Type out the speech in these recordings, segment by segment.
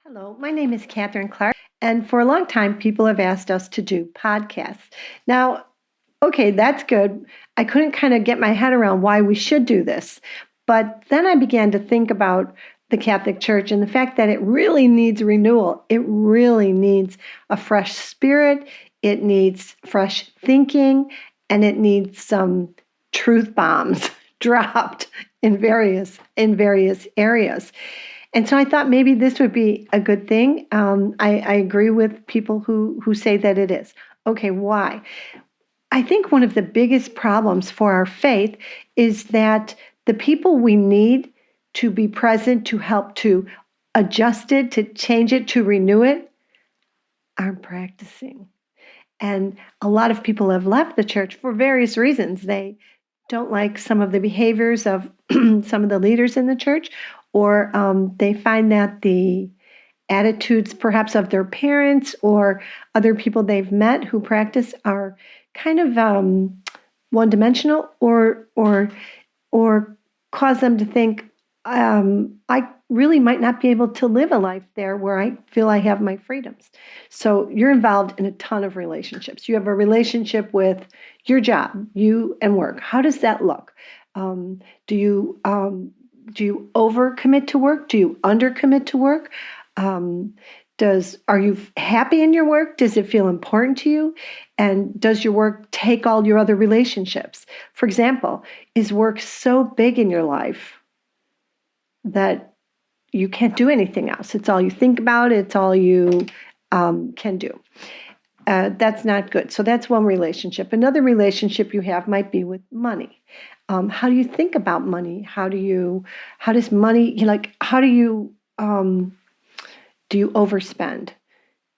Hello, my name is Kathryn Clark, and for a long time, people have asked us to do podcasts. Now, okay, that's good. I couldn't kind of get my head around why we should do this. But then I began to think about the Catholic Church and the fact that it really needs renewal. It really needs a fresh spirit, it needs fresh thinking, and it needs some truth bombs dropped in various areas. And so I thought maybe this would be a good thing. I agree with people who say that it is. Okay, why? I think one of the biggest problems for our faith is that the people we need to be present, to help to adjust it, to change it, to renew it, aren't practicing. And a lot of people have left the church for various reasons. They don't like some of the behaviors of some of the leaders in the church, or they find that the attitudes perhaps of their parents or other people they've met who practice are kind of one-dimensional, or cause them to think I really might not be able to live a life there where I feel I have my freedoms. So you're involved in a ton of relationships. You have a relationship with your job, you and work. How does that look? Um, do you overcommit to work? Do you undercommit to work? Um, are you happy in your work? Does it feel important to you? And does your work take all your other relationships? For example, is work so big in your life that you can't do anything else? It's all you think about. It's all you can do. That's not good. So that's one relationship. Another relationship you have might be with money. How do you think about money? How does money, do you overspend?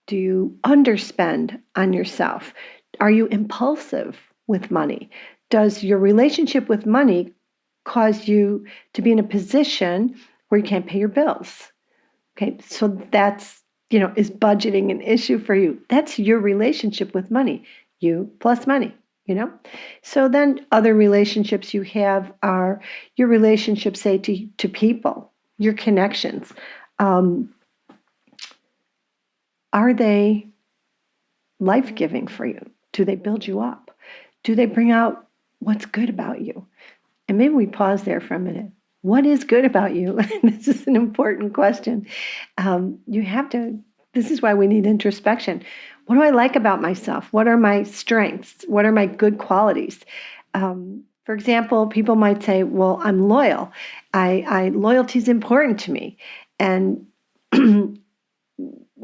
Do you underspend on yourself? Are you impulsive with money? Does your relationship with money cause you to be in a position where you can't pay your bills? Okay, so is budgeting an issue for you? That's your relationship with money, you plus money. So then other relationships you have are your relationships, say, to people, your connections. Are they life-giving for you? Do they build you up? Do they bring out what's good about you? And maybe we pause there for a minute. What is good about you? This is an important question. This is why we need introspection. What do I like about myself? What are my strengths? What are my good qualities? For example, people might say, well, I'm loyal. Loyalty is important to me. And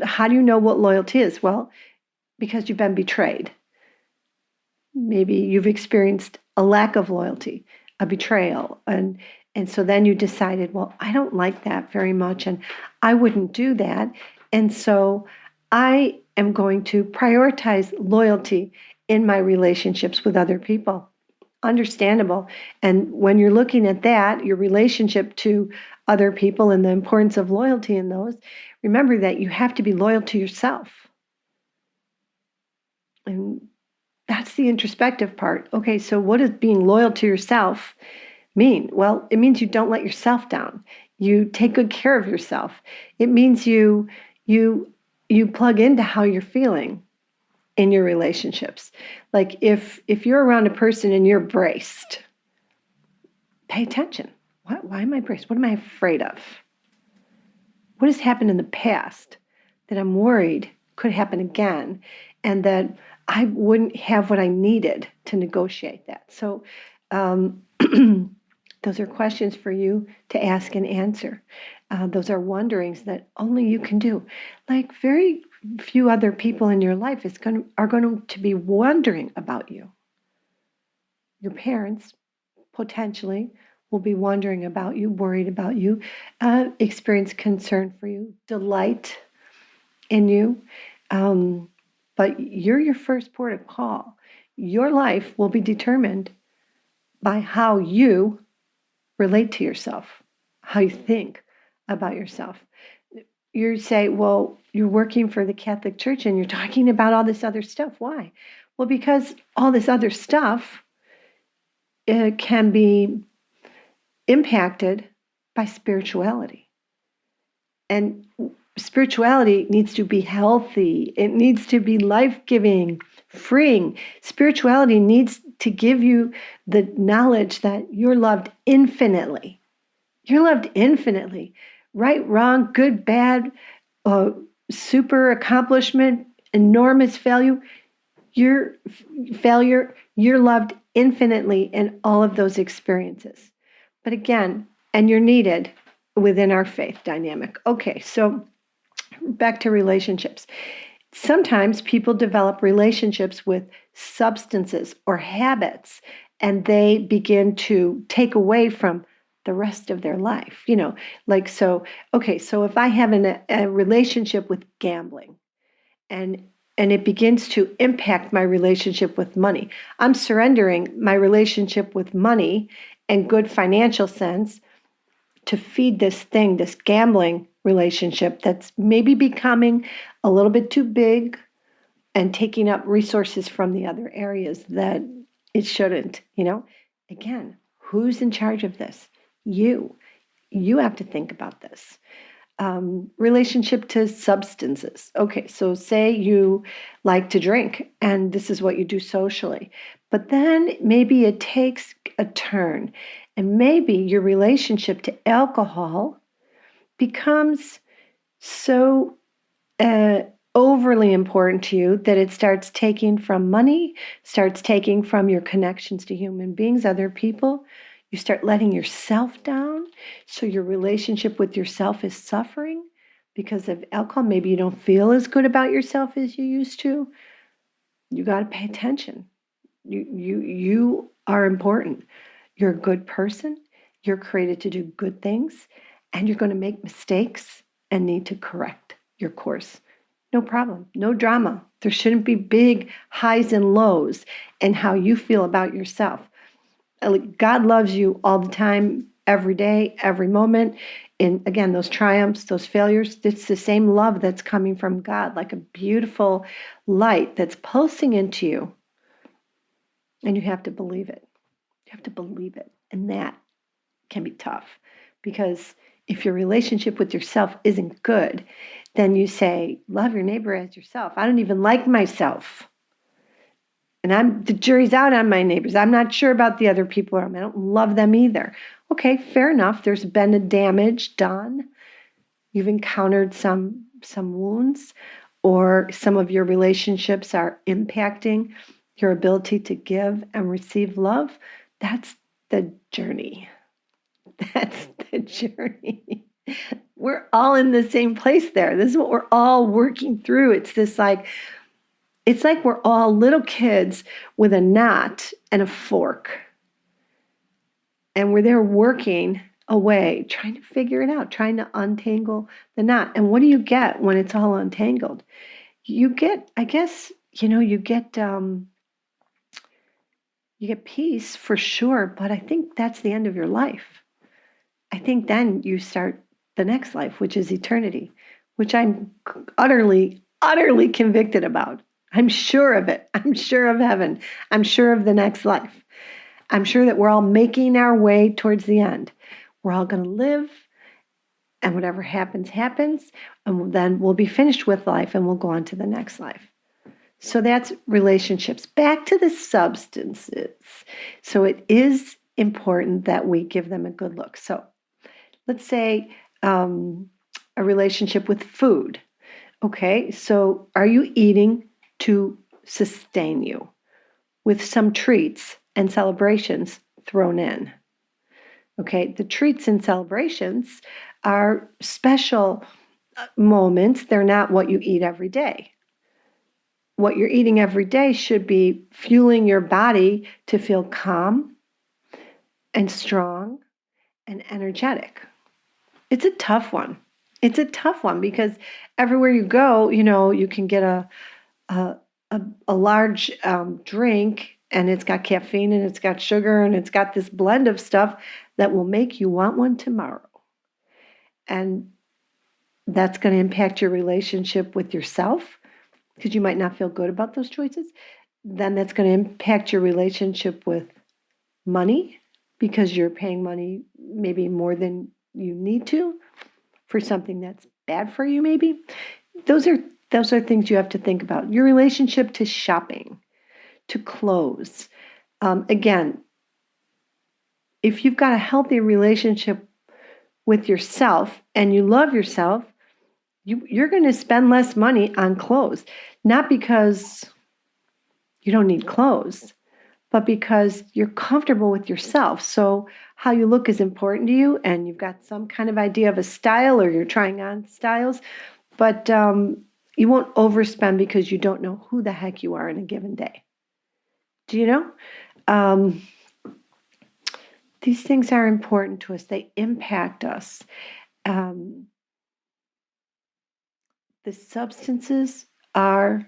how do you know what loyalty is? Well, because you've been betrayed. Maybe you've experienced a lack of loyalty, a betrayal, and so then you decided, well, I don't like that very much, and I wouldn't do that, and so I am going to prioritize loyalty in my relationships with other people. Understandable. And when you're looking at that, your relationship to other people and the importance of loyalty in those, remember that you have to be loyal to yourself. And that's the introspective part. Okay, so what does being loyal to yourself mean? Well, it means you don't let yourself down. You take good care of yourself. It means you plug into how you're feeling in your relationships. Like if you're around a person and you're braced, pay attention. Why am I braced? What am I afraid of? What has happened in the past that I'm worried could happen again, and that I wouldn't have what I needed to negotiate that? So those are questions for you to ask and answer. Those are wonderings that only you can do. Like very few other people in your life are going to be wondering about you. Your parents potentially will be wondering about you, worried about you, experience concern for you, delight in you. But you're your first port of call. Your life will be determined by how you relate to yourself, how you think about yourself. You say, well, you're working for the Catholic Church and you're talking about all this other stuff. Why? Well, because all this other stuff can be impacted by spirituality. And spirituality needs to be healthy. It needs to be life-giving, freeing. Spirituality needs to give you the knowledge that you're loved infinitely. You're loved infinitely. Right, wrong, good, bad, uh, super accomplishment, enormous your failure, you're loved infinitely in all of those experiences. But again, and you're needed within our faith dynamic. Okay, so back to relationships. Sometimes people develop relationships with substances or habits, and they begin to take away from the rest of their life. Like, so, okay, so if I have a relationship with gambling, and it begins to impact my relationship with money, I'm surrendering my relationship with money and good financial sense to feed this gambling relationship that's maybe becoming a little bit too big and taking up resources from the other areas that it shouldn't. Again, who's in charge of this? You have to think about this. Relationship to substances. Okay, so say you like to drink and this is what you do socially, but then maybe it takes a turn and maybe your relationship to alcohol becomes so overly important to you that it starts taking from money, starts taking from your connections to human beings, other people. You start letting yourself down. So your relationship with yourself is suffering because of alcohol. Maybe you don't feel as good about yourself as you used to. You got to pay attention. You are important. You're a good person. You're created to do good things, and you're going to make mistakes and need to correct your course. No problem. No drama. There shouldn't be big highs and lows in how you feel about yourself. God loves you all the time, every day, every moment. And again, those triumphs, those failures, it's the same love that's coming from God, like a beautiful light that's pulsing into you. And you have to believe it. You have to believe it. And that can be tough because if your relationship with yourself isn't good, then you say, love your neighbor as yourself. I don't even like myself. And the jury's out on my neighbors. I'm not sure about the other people around me. I don't love them either. Okay, fair enough. There's been a damage done. You've encountered some wounds, or some of your relationships are impacting your ability to give and receive love. That's the journey. That's the journey. We're all in the same place there. This is what we're all working through. It's like we're all little kids with a knot and a fork. And we're there working away, trying to figure it out, trying to untangle the knot. And what do you get when it's all untangled? You get, I guess, you get peace for sure, but I think that's the end of your life. I think then you start the next life, which is eternity, which I'm utterly, utterly convicted about. I'm sure of it. I'm sure of heaven. I'm sure of the next life. I'm sure that we're all making our way towards the end. We're all going to live, and whatever happens, happens, and then we'll be finished with life and we'll go on to the next life. So that's relationships. Back to the substances. So it is important that we give them a good look. So let's say a relationship with food. Okay, so are you eating to sustain you with some treats and celebrations thrown in? Okay, the treats and celebrations are special moments. They're not what you eat every day. What you're eating every day should be fueling your body to feel calm and strong and energetic. It's a tough one. It's a tough one because everywhere you go, you can get a large drink, and it's got caffeine and it's got sugar and it's got this blend of stuff that will make you want one tomorrow. And that's going to impact your relationship with yourself because you might not feel good about those choices. Then that's going to impact your relationship with money because you're paying money maybe more than you need to for something that's bad for you maybe. Those are things you have to think about. Your relationship to shopping, to clothes. Again, if you've got a healthy relationship with yourself and you love yourself, you're going to spend less money on clothes. Not because you don't need clothes, but because you're comfortable with yourself. So how you look is important to you, and you've got some kind of idea of a style, or you're trying on styles, but you won't overspend because you don't know who the heck you are in a given day. Do you know? These things are important to us. They impact us. The substances are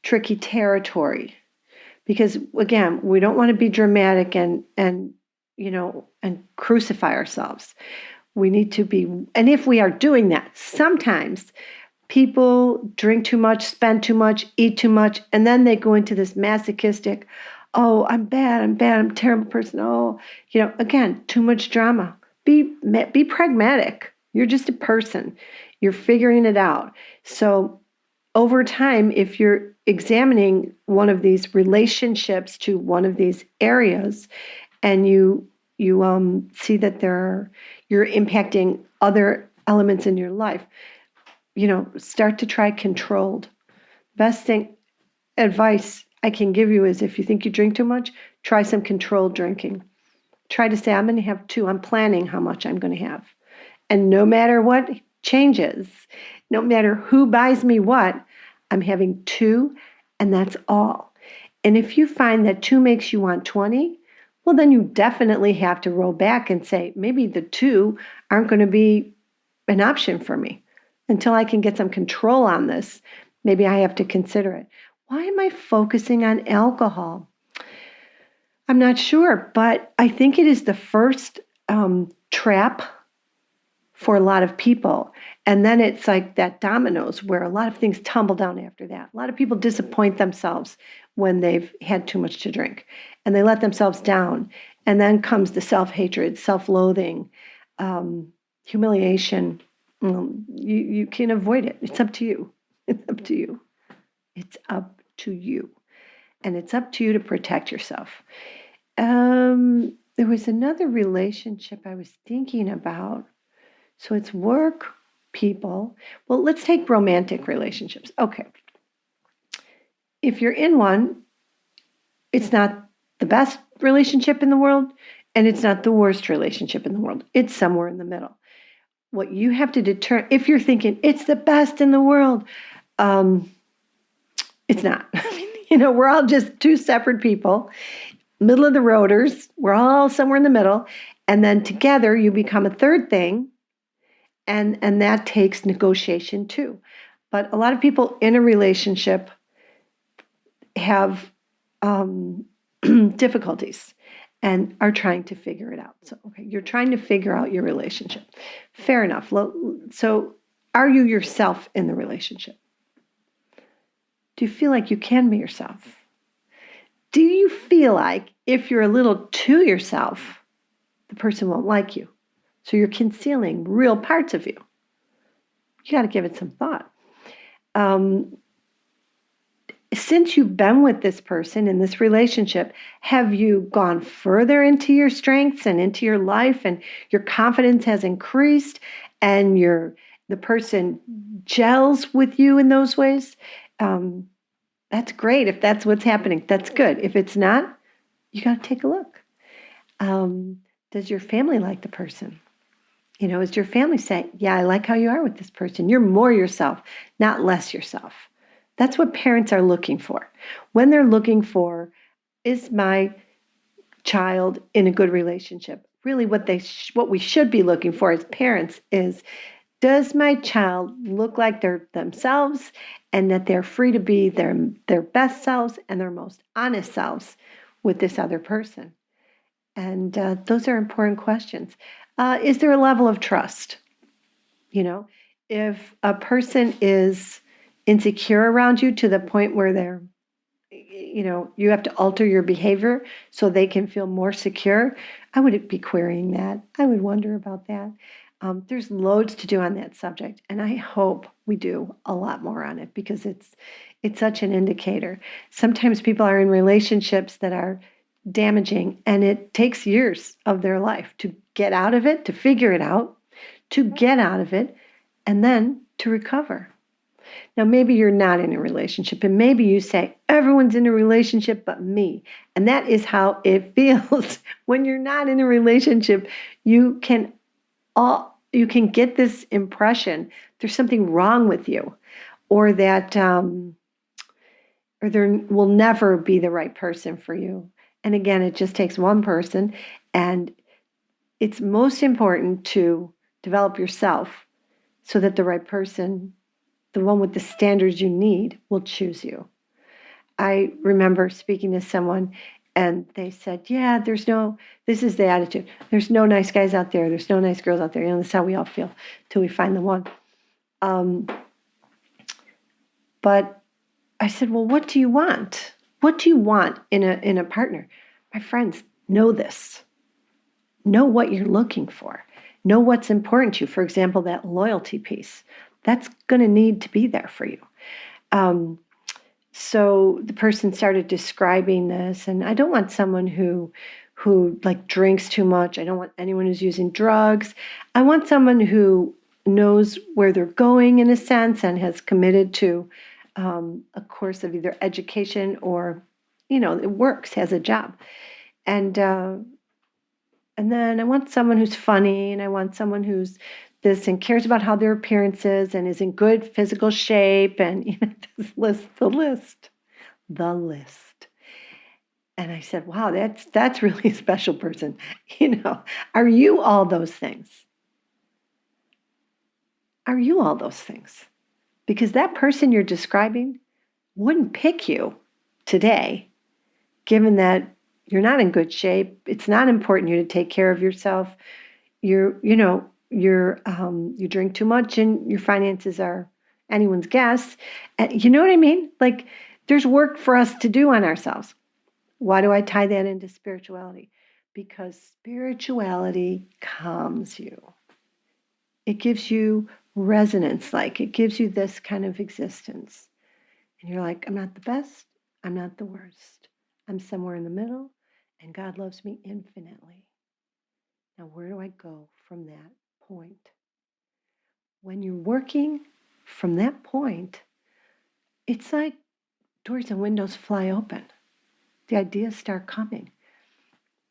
tricky territory because, again, we don't want to be dramatic and crucify ourselves. We need to be, and if we are doing that, sometimes people drink too much, spend too much, eat too much, and then they go into this masochistic, oh, I'm bad, I'm a terrible person. Oh, again, too much drama. Be pragmatic. You're just a person. You're figuring it out. So over time, if you're examining one of these relationships to one of these areas, and you see that you're impacting other elements in your life, start to try controlled. Best advice I can give you is, if you think you drink too much, try some controlled drinking. Try to say, I'm going to have 2. I'm planning how much I'm going to have. And no matter what changes, no matter who buys me what, I'm having 2, and that's all. And if you find that 2 makes you want 20, well, then you definitely have to roll back and say, maybe the 2 aren't going to be an option for me. Until I can get some control on this, maybe I have to consider it. Why am I focusing on alcohol? I'm not sure, but I think it is the first trap for a lot of people. And then it's like that dominoes where a lot of things tumble down after that. A lot of people disappoint themselves when they've had too much to drink, and they let themselves down. And then comes the self-hatred, self-loathing, humiliation. You can avoid it. It's up to you. It's up to you. It's up to you. And it's up to you to protect yourself. There was another relationship I was thinking about. So it's work, people. Well, let's take romantic relationships. Okay. If you're in one, it's not the best relationship in the world, and it's not the worst relationship in the world. It's somewhere in the middle. What you have to determine, if you're thinking it's the best in the world, it's not. We're all just 2 separate people, middle of the roaders. We're all somewhere in the middle. And then together you become a third thing. And that takes negotiation too. But a lot of people in a relationship have difficulties and are trying to figure it out. So, okay, you're trying to figure out your relationship. Fair enough. So, are you yourself in the relationship? Do you feel like you can be yourself? Do you feel like if you're a little too yourself, the person won't like you? So you're concealing real parts of you. You got to give it some thought. Since you've been with this person in this relationship, have you gone further into your strengths and into your life, and your confidence has increased, and the person gels with you in those ways? That's great. If that's what's happening, that's good. If it's not, you got to take a look. Does your family like the person? Is your family saying, yeah, I like how you are with this person. You're more yourself, not less yourself. That's what parents are looking for. When they're looking for, is my child in a good relationship? Really what we should be looking for as parents is, does my child look like they're themselves, and that they're free to be their best selves and their most honest selves with this other person? And those are important questions. Is there a level of trust? If a person is insecure around you to the point where you have to alter your behavior so they can feel more secure, I would be querying that. I would wonder about that. There's loads to do on that subject, and I hope we do a lot more on it because it's such an indicator. Sometimes people are in relationships that are damaging, and it takes years of their life to get out of it, to figure it out, to get out of it, and then to recover. Now, maybe you're not in a relationship, and maybe you say, everyone's in a relationship but me. And that is how it feels. When you're not in a relationship, you can get this impression there's something wrong with you, or that or there will never be the right person for you. And again, it just takes one person, and it's most important to develop yourself so that the right person, the one with the standards you need, will choose you. I remember speaking to someone and they said, yeah, this is the attitude. There's no nice guys out there. There's no nice girls out there. That's how we all feel till we find the one. But I said, well, what do you want? What do you want in a partner? My friends, know this. Know what you're looking for. Know what's important to you. For example, that loyalty piece. That's going to need to be there for you. So the person started describing this, and I don't want someone who like drinks too much. I don't want anyone who's using drugs. I want someone who knows where they're going in a sense and has committed to a course of either education or, it works, has a job. And then I want someone who's funny, and I want someone who's this and cares about how their appearance is and is in good physical shape, and the list. And I said, wow, that's really a special person. Are you all those things? Are you all those things? Because that person you're describing wouldn't pick you today, given that you're not in good shape. It's not important to you to take care of yourself. You drink too much, and your finances are anyone's guess. And you know what I mean? Like, there's work for us to do on ourselves. Why do I tie that into spirituality? Because spirituality calms you. It gives you resonance, like it gives you this kind of existence. And you're like, I'm not the best, I'm not the worst. I'm somewhere in the middle, and God loves me infinitely. Now, where do I go from that point? When you're working from that point, it's like doors and windows fly open. The ideas start coming.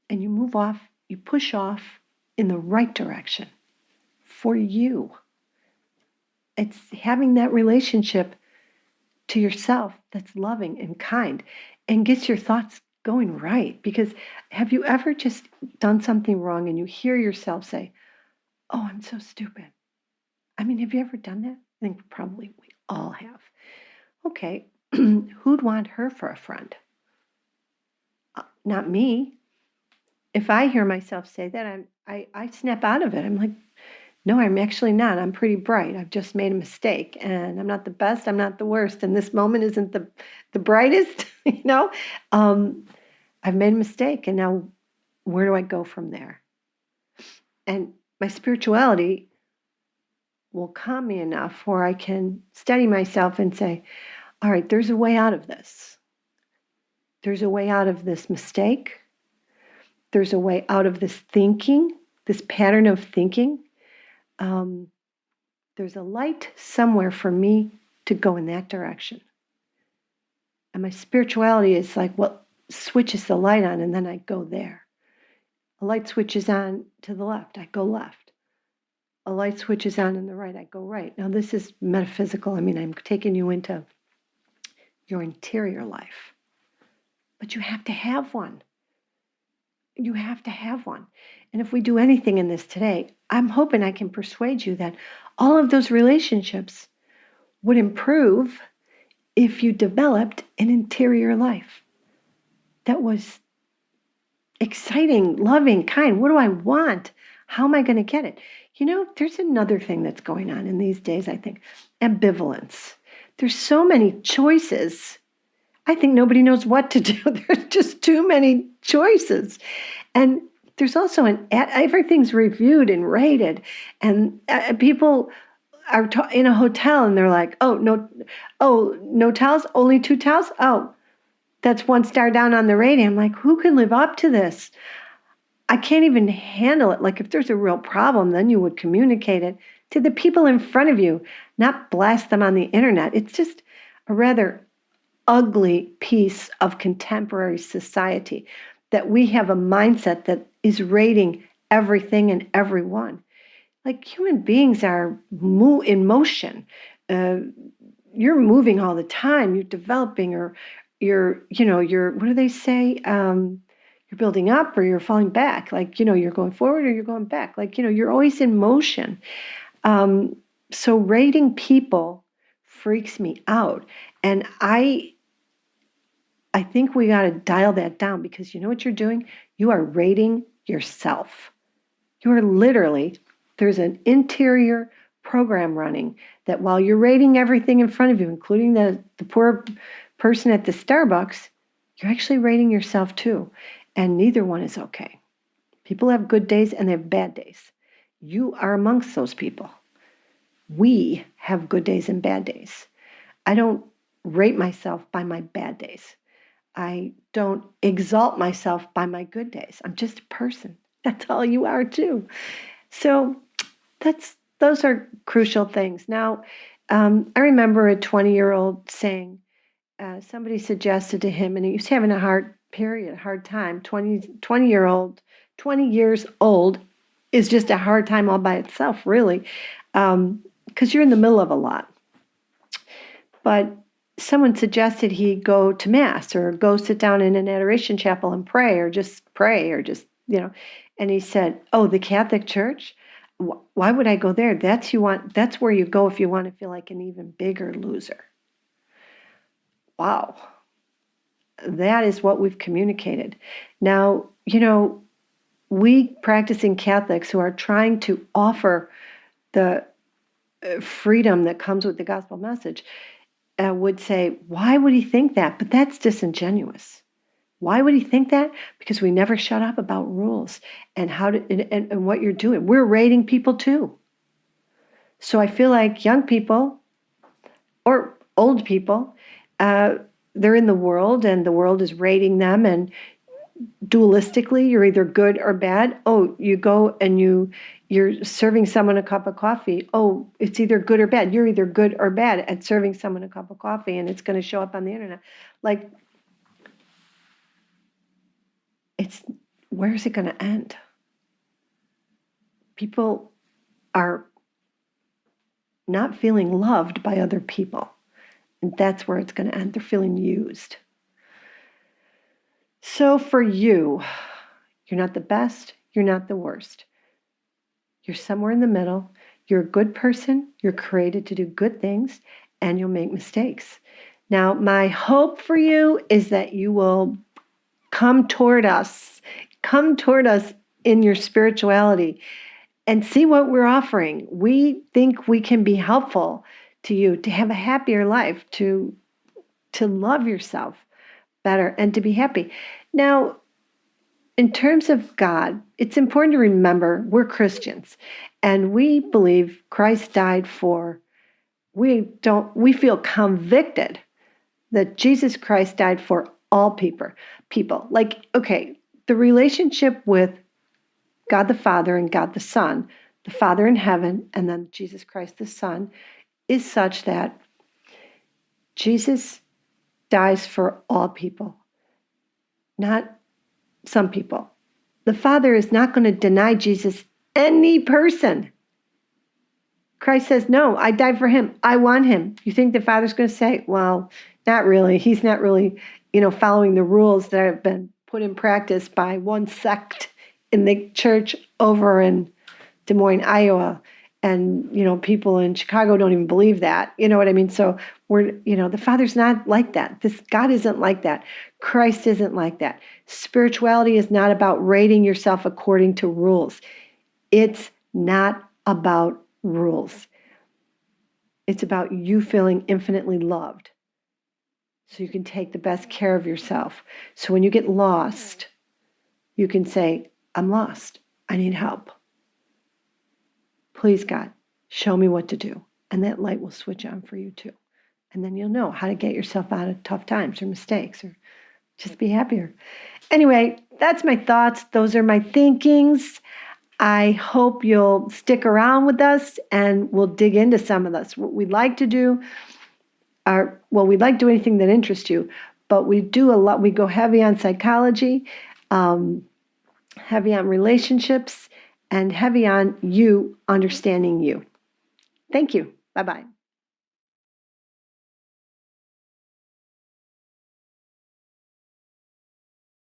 And you move off, you push off in the right direction for you. It's having that relationship to yourself that's loving and kind and gets your thoughts going right. Because have you ever just done something wrong and you hear yourself say, oh, I'm so stupid? I mean, have you ever done that? I think probably we all have. Okay, who'd want her for a friend? Not me. If I hear myself say that, I snap out of it. I'm like, no, I'm actually not. I'm pretty bright. I've just made a mistake, and I'm not the best. I'm not the worst. And this moment isn't the brightest, I've made a mistake, and now where do I go from there? And my spirituality will calm me enough where I can steady myself and say, all right, there's a way out of this. There's a way out of this mistake. There's a way out of this thinking, this pattern of thinking. There's a light somewhere for me to go in that direction. And my spirituality is like what switches the light on, and then I go there. A light switches on to the left, I go left. A light switches on in the right, I go right. Now, this is metaphysical. I mean, I'm taking you into your interior life. But you have to have one. You have to have one. And if we do anything in this today, I'm hoping I can persuade you that all of those relationships would improve if you developed an interior life that was exciting, loving, kind. What do I want? How am I going to get it? There's another thing that's going on in these days, I think. Ambivalence. There's so many choices. I think nobody knows what to do. There's just too many choices. And there's also everything's reviewed and rated, and people are in a hotel and they're like, oh, no towels, only 2 towels. Oh, that's 1 star down on the rating. I'm like, who can live up to this? I can't even handle it. Like, if there's a real problem, then you would communicate it to the people in front of you, not blast them on the internet. It's just a rather ugly piece of contemporary society that we have a mindset that is rating everything and everyone. Like, human beings are in motion. You're moving all the time. You're developing, or you're what do they say? You're building up or you're falling back. Like, you're going forward or you're going back. Like, you're always in motion. So rating people freaks me out. And I think we got to dial that down, because you know what you're doing? You are rating yourself. You are literally, there's an interior program running that while you're rating everything in front of you, including the poor person at the Starbucks, you're actually rating yourself too. And neither one is okay. People have good days and they have bad days. You are amongst those people. We have good days and bad days. I don't rate myself by my bad days. I don't exalt myself by my good days. I'm just a person. That's all you are too. So those are crucial things. Now, I remember a 20-year-old saying, somebody suggested to him, and he was having a hard time. 20 years old is just a hard time all by itself, really, because you're in the middle of a lot. But someone suggested he go to Mass or go sit down in an adoration chapel and pray, or just, and he said, oh, the Catholic Church? Why would I go there? That's where you go if you want to feel like an even bigger loser. Wow. That is what we've communicated. Now, we practicing Catholics who are trying to offer the freedom that comes with the gospel message would say, why would he think that? But that's disingenuous. Why would he think that? Because we never shut up about rules and and what you're doing. We're rating people too. So I feel like young people or old people, they're in the world and the world is rating them, and dualistically, you're either good or bad. Oh, you go and you're serving someone a cup of coffee. Oh, it's either good or bad. You're either good or bad at serving someone a cup of coffee, and it's going to show up on the internet. Like, where's it going to end? People are not feeling loved by other people, and that's where it's going to end. They're feeling used. So for you, you're not the best, you're not the worst. You're somewhere in the middle. You're a good person. You're created to do good things, and you'll make mistakes. Now, my hope for you is that you will come toward us in your spirituality and see what we're offering. We think we can be helpful to you to have a happier life, to love yourself better, and to be happy. Now, in terms of God, it's important to remember we're Christians, and we believe Christ died for. We feel convicted that Jesus Christ died for all people. Like, okay, the relationship with God the Father and God the Son, the Father in heaven, and then Jesus Christ the Son, is such that Jesus dies for all people, not some people. The Father is not going to deny Jesus any person. Christ says, no, I died for him. I want him. You think the Father's going to say, well, not really. He's not really, following the rules that have been put in practice by one sect in the church over in Des Moines, Iowa. And, people in Chicago don't even believe that. You know what I mean? So the Father's not like that. God isn't like that. Christ isn't like that. Spirituality is not about rating yourself according to rules. It's not about rules. It's about you feeling infinitely loved, so you can take the best care of yourself. So when you get lost, you can say, I'm lost. I need help. Please, God, show me what to do. And that light will switch on for you too. And then you'll know how to get yourself out of tough times or mistakes or just be happier. Anyway, that's my thoughts. Those are my thinkings. I hope you'll stick around with us and we'll dig into some of this. What we'd like to do we'd like to do anything that interests you, but we do a lot. We go heavy on psychology, heavy on relationships, and heavy on you understanding you. Thank you. Bye-bye.